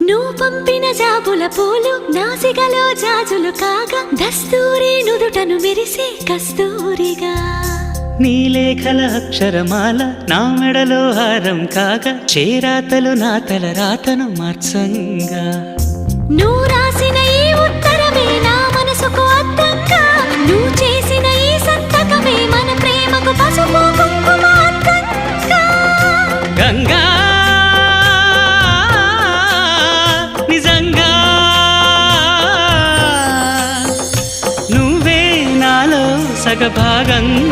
నువ్వు పంపిన జాబుల పూలు నాసికలో జాజులు కాగా దస్తూరి నుదుటను మెరిసే కస్తూరిగా నీలేఖల అక్షరమాల నా మెడలో హారం కాగా చేరాతలు నా తల రాతను మార్చంగా నువ్వు రాసిన ఈ ఉత్తరమే నా మనసుకు అర్థంగా నువ్వు చేసిన ఈ సంతకమే మన ప్రేమకు పసుపు కుంకుమ అర్థంగా గంగా నిజంగా నువ్వే నాలో సగభాగంగా